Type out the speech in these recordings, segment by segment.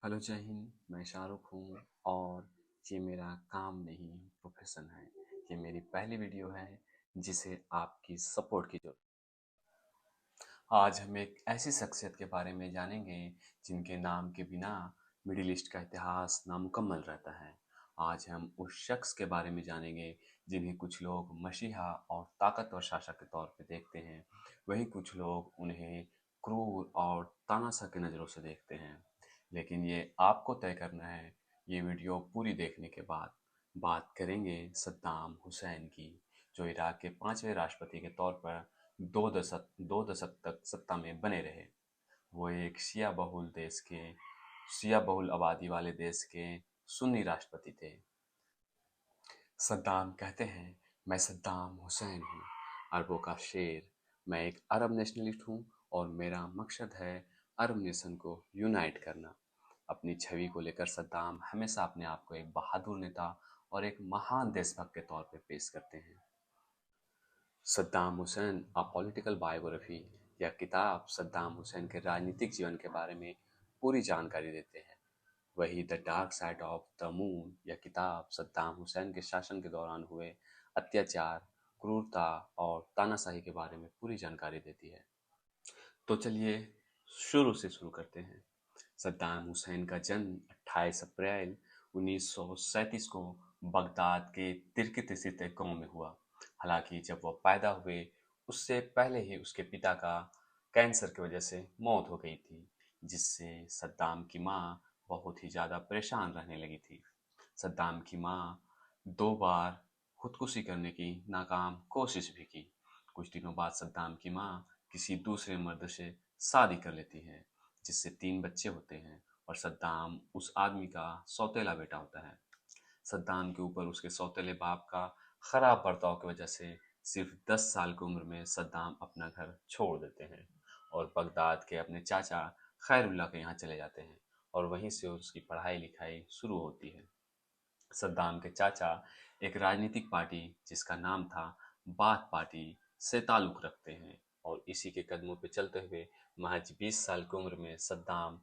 Hello जय हिंद। मैं शाहरुख हूँ और ये मेरा काम नहीं प्रोफेशन है। ये मेरी पहली वीडियो है जिसे आपकी सपोर्ट की जरूरत। आज हम एक ऐसी शख्सियत के बारे में जानेंगे जिनके नाम के बिना मिडिल ईस्ट का इतिहास नामुकम्मल रहता है। आज हम उस शख्स के बारे में जानेंगे जिन्हें कुछ लोग मसीहा और ताकतवर शासक के तौर पे देखते हैं, वहीं कुछ लोग उन्हें क्रूर और तानाशाह की नज़रों से देखते हैं। लेकिन ये आपको तय करना है। ये वीडियो पूरी देखने के बाद बात करेंगे सद्दाम हुसैन की, जो इराक के 5वें राष्ट्रपति के तौर पर दो दशक तक सत्ता में बने रहे। वो एक शिया बहुल आबादी वाले देश के सुन्नी राष्ट्रपति थे। सद्दाम कहते हैं, मैं सद्दाम हुसैन हूँ, अरबों का शेर। मैं एक अरब नेशनलिस्ट हूँ और मेरा मकसद है अरब नेशन को यूनाइट करना। अपनी छवि को लेकर सद्दाम हमेशा अपने आप को एक बहादुर नेता और एक महान देशभक्त के तौर पर पेश करते हैं। Saddam Hussain a political biography यह किताब सद्दाम हुसैन के राजनीतिक जीवन के बारे में पूरी जानकारी देते हैं। वही the dark side of the moon यह किताब सद्दाम हुसैन के शासन के दौरान हुए अत्याचार, क्रूरता और तानाशाही के बारे में पूरी जानकारी देती है। तो चलिए शुरू से शुरू करते हैं। सद्दाम हुसैन का जन्म 28 अप्रैल 1937 को बगदाद के तिर्कित स्थित एक गांव में हुआ। हालांकि जब वह पैदा हुए उससे पहले ही उसके पिता का कैंसर की वजह से मौत हो गई थी, जिससे सद्दाम की मां बहुत ही ज़्यादा परेशान रहने लगी थी। सद्दाम की मां दो बार खुदकुशी करने की नाकाम कोशिश भी की। कुछ दिनों बाद सद्दाम की मां किसी दूसरे मर्द से शादी कर लेती है, जिससे 3 बच्चे होते हैं और सद्दाम उस आदमी का सौतेला बेटा होता है। सद्दाम के ऊपर उसके सौतेले बाप का खराब बर्ताव की वजह से सिर्फ 10 साल की उम्र में सद्दाम अपना घर छोड़ देते हैं और बगदाद के अपने चाचा खैरुल्लाह के यहाँ चले जाते हैं और वहीं से उसकी पढ़ाई लिखाई शुरू होती है। सद्दाम के चाचा एक राजनीतिक पार्टी जिसका नाम था बाथ पार्टी से ताल्लुक़ रखते हैं और इसी के कदमों पर चलते हुए महज 20 साल की उम्र में सद्दाम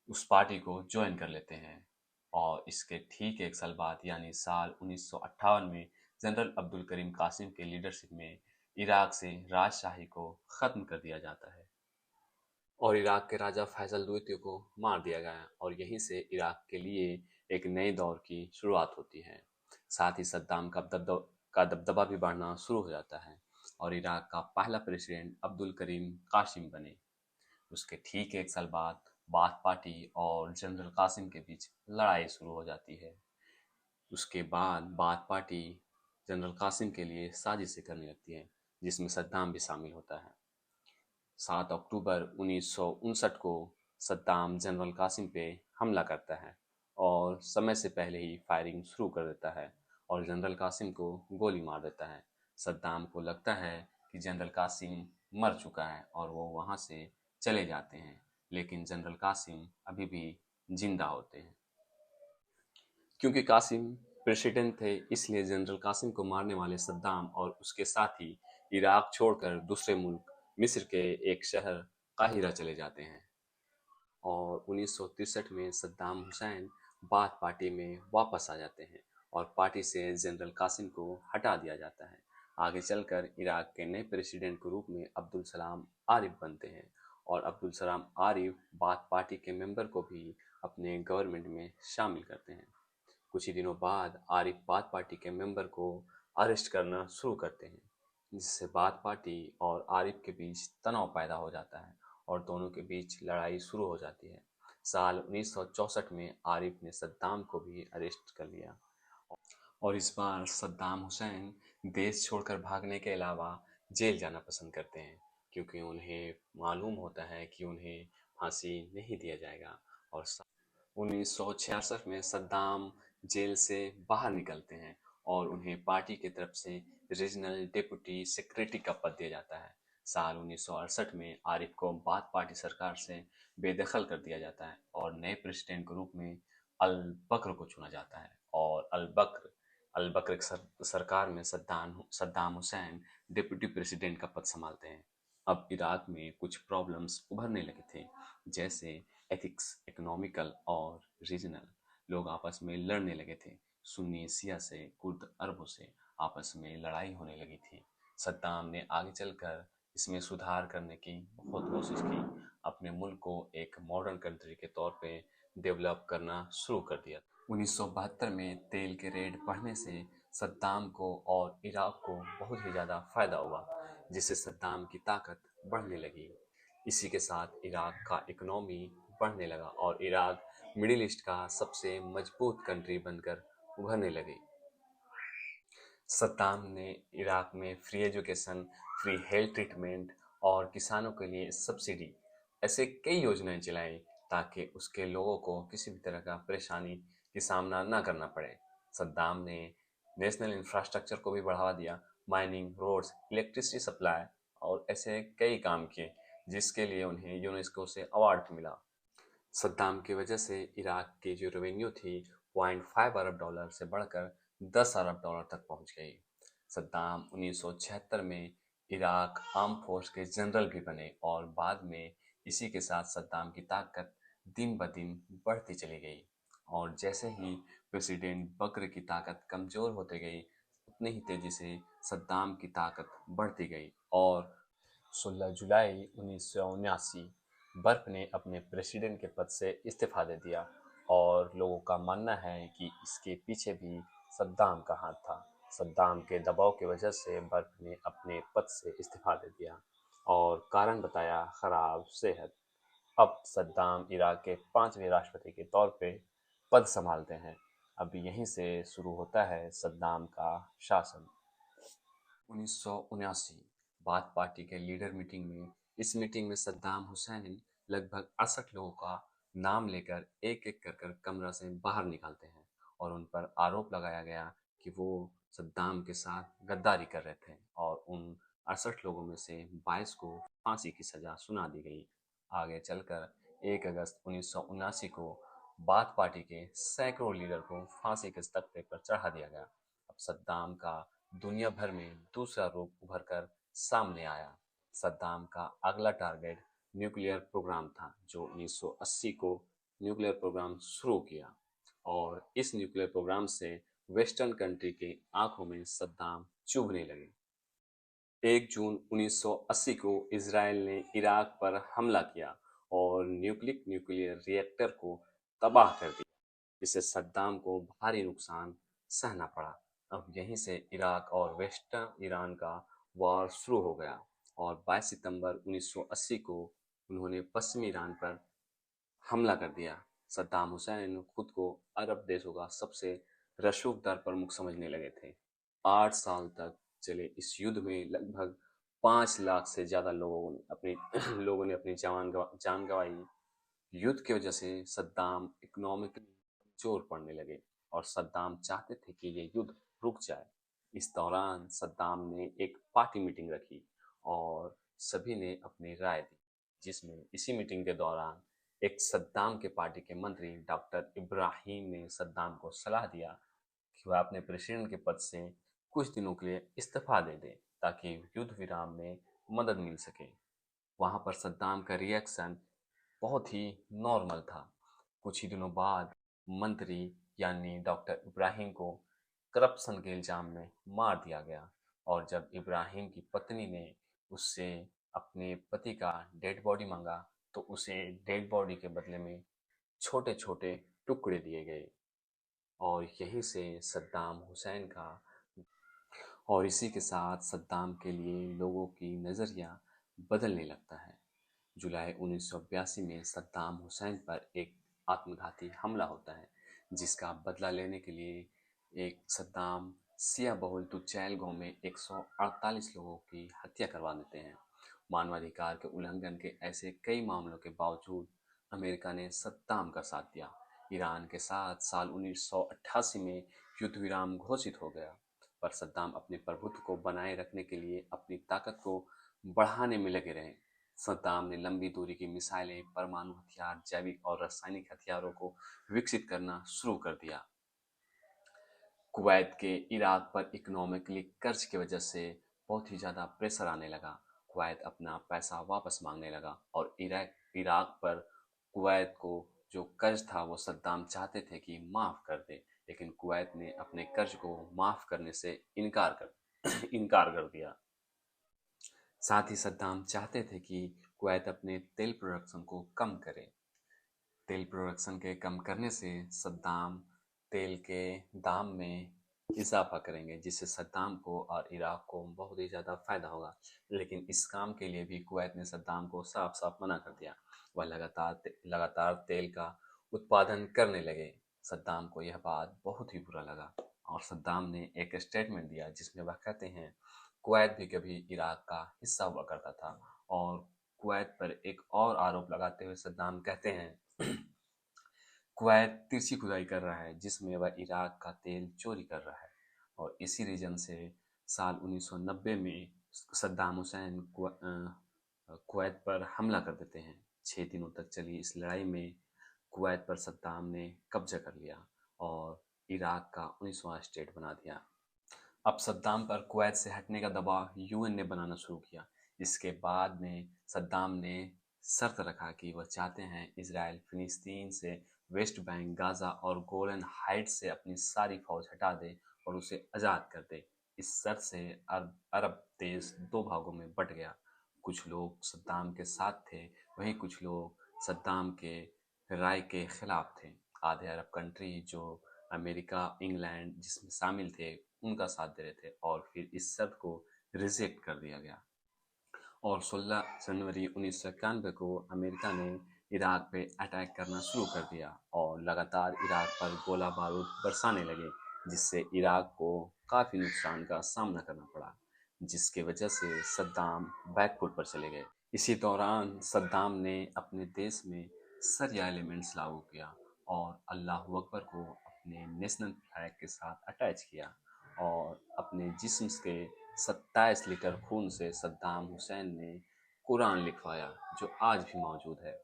उस पार्टी को ज्वाइन कर लेते हैं और इसके ठीक 1 साल बाद यानी साल 1958 में जनरल अब्दुल करीम कासिम के लीडरशिप में इराक से राजशाही को ख़त्म कर दिया जाता है और इराक के राजा फैसल द्वितीय को मार दिया गया और यहीं से इराक के लिए एक नए दौर की शुरुआत होती है। साथ ही सद्दाम का दबदबा भी बढ़ना शुरू हो जाता है और इराक का पहला प्रेसिडेंट अब्दुल करीम कासिम बने। उसके ठीक 1 साल बाद बाथ पार्टी और जनरल कासिम के बीच लड़ाई शुरू हो जाती है। उसके बाद बाथ पार्टी जनरल कासिम के लिए साजिशें करने लगती है, जिसमें सद्दाम भी शामिल होता है। 7 अक्टूबर 1959 को सद्दाम जनरल कासिम पे हमला करता है और समय से पहले ही फायरिंग शुरू कर देता है और जनरल कासिम को गोली मार देता है। सद्दाम को लगता है कि जनरल कासिम मर चुका है और वो वहाँ से चले जाते हैं, लेकिन जनरल कासिम अभी भी जिंदा होते हैं। क्योंकि कासिम प्रेसिडेंट थे, इसलिए जनरल कासिम को मारने वाले सद्दाम और उसके साथी इराक छोड़कर दूसरे मुल्क मिस्र के एक शहर काहिरा चले जाते हैं और 1963 में सद्दाम हुसैन बाथ पार्टी में वापस आ जाते हैं और पार्टी से जनरल कासिम को हटा दिया जाता है। आगे चलकर इराक के नए प्रेसिडेंट के रूप में अब्दुल सलाम आरिफ बनते हैं और अब्दुल सलाम आरिफ बाथ पार्टी के मेंबर को भी अपने गवर्नमेंट में शामिल करते हैं। कुछ ही दिनों बाद आरिफ बाथ पार्टी के मेंबर को अरेस्ट करना शुरू करते हैं, जिससे बाथ पार्टी और आरिफ के बीच तनाव पैदा हो जाता है और दोनों के बीच लड़ाई शुरू हो जाती है। साल 1964 में आरिफ ने सद्दाम को भी अरेस्ट कर लिया और इस बार सद्दाम हुसैन देश छोड़कर भागने के अलावा जेल जाना पसंद करते हैं, क्योंकि उन्हें मालूम होता है कि उन्हें फांसी नहीं दिया जाएगा। और 1966 में सद्दाम जेल से बाहर निकलते हैं और उन्हें पार्टी की तरफ से रीजनल डेप्यूटी सेक्रेटरी का पद दिया जाता है। साल 1968 में आरिफ को बाथ पार्टी सरकार से बेदखल कर दिया जाता है और नए प्रेसिडेंट के रूप में अल बकर को चुना जाता है और अल बकर सरकार में सद्दाम हुसैन डिप्टी प्रेसिडेंट का पद संभालते हैं अब इराक में कुछ प्रॉब्लम्स उभरने लगे थे, जैसे एथिक्स, इकोनॉमिकल और रीजनल। लोग आपस में लड़ने लगे थे। सुन्नी शिया से, कुर्द अरबों से आपस में लड़ाई होने लगी थी। सद्दाम ने आगे चलकर इसमें सुधार करने की बहुत कोशिश की। अपने मुल्क को एक मॉडर्न कंट्री के तौर पे डेवलप करना शुरू कर दिया। 1972 में तेल के रेट बढ़ने से सद्दाम को और इराक को बहुत ही ज़्यादा फायदा हुआ, जिससे सद्दाम की ताकत बढ़ने लगी। इसी के साथ इराक का इकोनॉमी बढ़ने लगा और इराक मिडिल ईस्ट का सबसे मजबूत कंट्री बनकर उभरने लगी। सद्दाम ने इराक में free education, free health treatment और किसानों के लिए सब्सिडी ऐसे कई योजनाएं चलाई ताकि उसके लोगों को किसी भी तरह का परेशानी की सामना ना करना पड़े। सद्दाम ने नेशनल इंफ्रास्ट्रक्चर को भी बढ़ावा दिया, माइनिंग, रोड्स, इलेक्ट्रिसिटी सप्लाई और ऐसे कई काम किए जिसके लिए उन्हें यूनेस्को से अवार्ड मिला। सद्दाम की वजह से इराक की जो रेवेन्यू थी 0.5 अरब डॉलर से बढ़कर 10 अरब डॉलर तक पहुंच गई। सद्दाम 1976 में इराक आर्म फोर्स के जनरल भी बने और बाद में इसी के साथ सद्दाम की ताकत दिन ब दिन बढ़ती चली गई। और जैसे ही प्रेसिडेंट बकर की ताकत कमज़ोर होते गई, उतनी ही तेज़ी से सद्दाम की ताकत बढ़ती गई और 16 जुलाई 1979 बर्क ने अपने प्रेसिडेंट के पद से इस्तीफा दे दिया और लोगों का मानना है कि इसके पीछे भी सद्दाम का हाथ था। सद्दाम के दबाव की वजह से बर्क ने अपने पद से इस्तीफा दे दिया और कारण बताया खराब सेहत। अब सद्दाम इराक के 5वें राष्ट्रपति के तौर पे पद संभालते हैं। अब यहीं से शुरू होता है सद्दाम का शासन। 1979 बाथ पार्टी के लीडर मीटिंग में इस मीटिंग में सद्दाम हुसैन लगभग 68 लोगों का नाम लेकर एक एक कर कमरा से बाहर निकालते हैं और उन पर आरोप लगाया गया कि वो सद्दाम के साथ गद्दारी कर रहे थे और उन 68 लोगों में से 22 को फांसी की सजा सुना दी गई। आगे चलकर 1 अगस्त 1979 को बाथ पार्टी के सैकड़ों लीडर को फांसी के तख्ते पर चढ़ा दिया गया। अब सद्दाम का दुनिया भर में दूसरा रूप उभर कर सामने आया। सद्दाम का अगला टारगेट न्यूक्लियर प्रोग्राम था, जो 1980 को न्यूक्लियर प्रोग्राम शुरू किया और इस न्यूक्लियर प्रोग्राम से वेस्टर्न कंट्री के आंखों में सद्दाम चुभने लगे। 1 जून 1980 को इसराइल ने इराक पर हमला किया और न्यूक्लियर रिएक्टर को तबाह कर दिया, जिससे सद्दाम को भारी नुकसान सहना पड़ा। अब यहीं से इराक और वेस्टर्न ईरान का वॉर शुरू हो गया और 22 सितंबर 1980 को उन्होंने पश्चिमी ईरान पर हमला कर दिया। सद्दाम हुसैन खुद को अरब देशों का सबसे रसूखदार प्रमुख समझने लगे थे। 8 साल तक चले इस युद्ध में लगभग 5 लाख से ज़्यादा लोगों ने अपनी जान गंवाई। युद्ध की वजह से सद्दाम इकोनॉमिकली कमजोर पड़ने लगे और सद्दाम चाहते थे कि ये युद्ध रुक जाए। इस दौरान सद्दाम ने एक पार्टी मीटिंग रखी और सभी ने अपनी राय दी, जिसमें इसी मीटिंग के दौरान एक सद्दाम के पार्टी के मंत्री डॉक्टर इब्राहिम ने सद्दाम को सलाह दिया कि वह अपने प्रेसिडेंट के पद से कुछ दिनों के लिए इस्तीफा दे दें ताकि युद्ध विराम में मदद मिल सके। वहां पर सद्दाम का रिएक्शन बहुत ही नॉर्मल था। कुछ ही दिनों बाद मंत्री यानी डॉक्टर इब्राहिम को करप्शन के इल्जाम में मार दिया गया और जब इब्राहिम की पत्नी ने उससे अपने पति का डेड बॉडी मांगा तो उसे डेड बॉडी के बदले में छोटे छोटे टुकड़े दिए गए और यहीं से सद्दाम हुसैन का और इसी के साथ सद्दाम के लिए लोगों की नज़रिया बदलने लगता है। जुलाई 1982 में सद्दाम हुसैन पर एक आत्मघाती हमला होता है, जिसका बदला लेने के लिए एक सद्दाम सिया बहुल तुचैल गांव में 148 लोगों की हत्या करवा देते हैं। मानवाधिकार के उल्लंघन के ऐसे कई मामलों के बावजूद अमेरिका ने सद्दाम का साथ दिया। ईरान के साथ साल 1988 में युद्ध विराम घोषित हो गया, पर सद्दाम अपने प्रभुत्व को बनाए रखने के लिए अपनी ताकत को बढ़ाने में लगे रहे। सद्दाम ने लंबी दूरी की मिसाइलें, परमाणु हथियार, जैविक और रासायनिक हथियारों को विकसित करना शुरू कर दिया। कुवैत के इराक पर इकोनॉमिकली कर्ज की वजह से बहुत ही ज़्यादा प्रेशर आने लगा। कुवैत अपना पैसा वापस मांगने लगा और इराक पर कुवैत को जो कर्ज था वो सद्दाम चाहते थे कि माफ़ कर दे, लेकिन कुवैत ने अपने कर्ज को माफ़ करने से इनकार कर दिया। साथ ही सद्दाम चाहते थे कि कुवैत अपने तेल प्रोडक्शन को कम करे। तेल प्रोडक्शन के कम करने से सद्दाम तेल के दाम में इजाफा करेंगे, जिससे सद्दाम को और इराक को बहुत ही ज़्यादा फायदा होगा। लेकिन इस काम के लिए भी कुवैत ने सद्दाम को साफ साफ मना कर दिया। वह लगातार तेल का उत्पादन करने लगे। सद्दाम को यह बात बहुत ही बुरा लगा और सद्दाम ने एक स्टेटमेंट दिया जिसमें वह कहते हैं, कुवैत भी कभी इराक का हिस्सा हुआ करता था। और कुवैत पर एक और आरोप लगाते हुए सद्दाम कहते हैं, कुवैत तिरछी खुदाई कर रहा है जिसमें वह इराक का तेल चोरी कर रहा है। और इसी रीजन से साल 1990 में सद्दाम हुसैन कुवैत पर हमला कर देते हैं। 6 दिनों तक चली इस लड़ाई में कुवैत पर सद्दाम ने कब्जा कर लिया और इराक का 19वां स्टेट बना दिया। अब सद्दाम पर कुवैत से हटने का दबाव यूएन ने बनाना शुरू किया। इसके बाद में सद्दाम ने शर्त रखा कि वह चाहते हैं इजराइल फिलिस्तीन से वेस्ट बैंक, गाजा और गोलन हाइट्स से अपनी सारी फौज हटा दे और उसे आज़ाद कर दे। इस शर्त से अरब देश दो भागों में बट गया। कुछ लोग सद्दाम के साथ थे, वहीं कुछ लोग सद्दाम के राय के खिलाफ थे। आधे अरब कंट्री जो अमेरिका, इंग्लैंड जिसमें शामिल थे, उनका साथ दे रहे थे और फिर इस शर्त को रिजेक्ट कर दिया गया। और 16 जनवरी 1991 को अमेरिका ने इराक पे अटैक करना शुरू कर दिया और लगातार इराक पर गोला बारूद बरसाने लगे, जिससे इराक को काफ़ी नुकसान का सामना करना पड़ा, जिसके वजह से सद्दाम बैकफुट पर चले गए। इसी दौरान सद्दाम ने अपने देश में सरिया एलिमेंट्स लागू किया और अल्लाह अकबर को अपने नेशनल फ्लैग के साथ अटैच किया और अपने जिस्म के 27 लीटर खून से सद्दाम हुसैन ने कुरान लिखवाया, जो आज भी मौजूद है।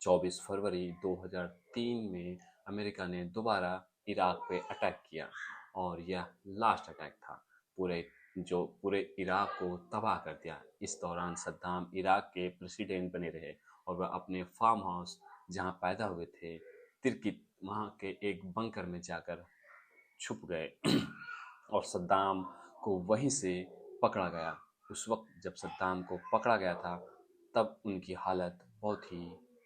24 फरवरी 2003 में अमेरिका ने दोबारा इराक पे अटैक किया और यह लास्ट अटैक था, पूरे इराक को तबाह कर दिया। इस दौरान सद्दाम इराक के प्रेसिडेंट बने रहे और वह अपने फार्म हाउस जहां पैदा हुए थे, तिरकित, वहां के एक बंकर में जाकर छुप गए और सद्दाम को वहीं से पकड़ा गया। उस वक्त जब सद्दाम को पकड़ा गया था तब उनकी हालत बहुत ही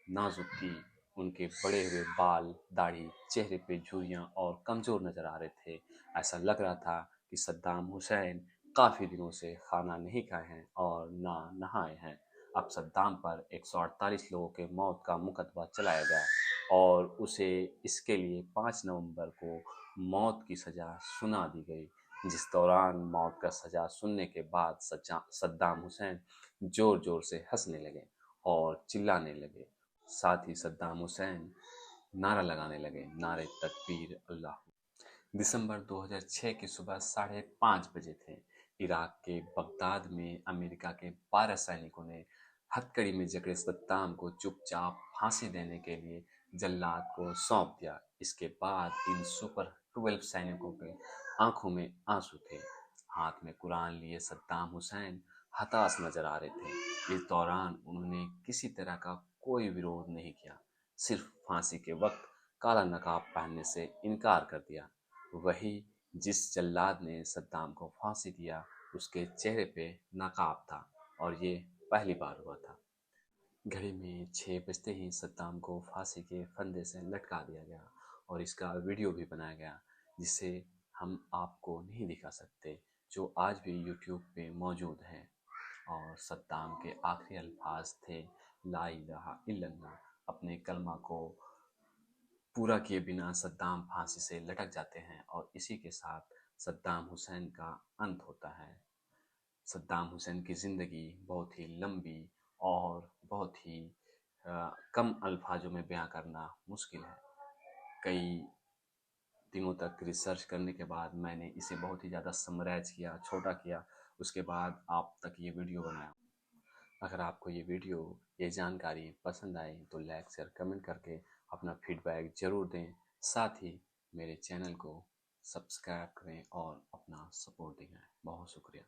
नाजुक थी। उनके बड़े हुए बाल, दाढ़ी, चेहरे पे झुर्रियाँ और कमज़ोर नज़र आ रहे थे। ऐसा लग रहा था कि सद्दाम हुसैन काफ़ी दिनों से खाना नहीं खाए हैं और ना नहाए हैं। अब सद्दाम पर 148 लोगों के मौत का मुकदमा चलाया गया और उसे इसके लिए 5 नवंबर को मौत की सज़ा सुना दी गई। जिस दौरान मौत का सज़ा सुनने के बाद सद्दाम हुसैन ज़ोर ज़ोर से हंसने लगे और चिल्लाने लगे। साथ ही सद्दाम हुसैन नारा लगाने लगे, नारे तकबीर अल्लाह। दिसंबर 2006 की सुबह 5:30 बजे थे। इराक के बगदाद में अमेरिका के 12 सैनिकों ने हथकड़ी में जकड़े सद्दाम को चुपचाप फांसी देने के लिए जल्लाद को सौंप दिया। इसके बाद इन सुपर 12 सैनिकों के आंखों में आंसू थे। हाथ में कुरान लिए सद्दाम हुसैन हताश नजर आ रहे थे। इस दौरान उन्होंने किसी तरह का कोई विरोध नहीं किया, सिर्फ फांसी के वक्त काला नकाब पहनने से इनकार कर दिया। वही जिस जल्लाद ने सद्दाम को फांसी दिया, उसके चेहरे पे नकाब था और ये पहली बार हुआ था। घड़ी में 6 बजते ही सद्दाम को फांसी के फंदे से लटका दिया गया और इसका वीडियो भी बनाया गया, जिसे हम आपको नहीं दिखा सकते, जो आज भी यूट्यूब पे मौजूद है। और सद्दाम के आखिरी अल्फाज थे, ला इलाहा इल्लल्लाह। अपने कलमा को पूरा किए बिना सद्दाम फांसी से लटक जाते हैं और इसी के साथ सद्दाम हुसैन का अंत होता है। सद्दाम हुसैन की ज़िंदगी बहुत ही लंबी और बहुत ही कम अल्फाजों में बयां करना मुश्किल है। कई दिनों तक रिसर्च करने के बाद मैंने इसे बहुत ही ज़्यादा समराइज किया, छोटा किया, उसके बाद आप तक ये वीडियो बनाया। अगर आपको ये वीडियो, ये जानकारी पसंद आई तो लाइक, शेयर, कमेंट करके अपना फीडबैक ज़रूर दें। साथ ही मेरे चैनल को सब्सक्राइब करें और अपना सपोर्ट दें। बहुत शुक्रिया।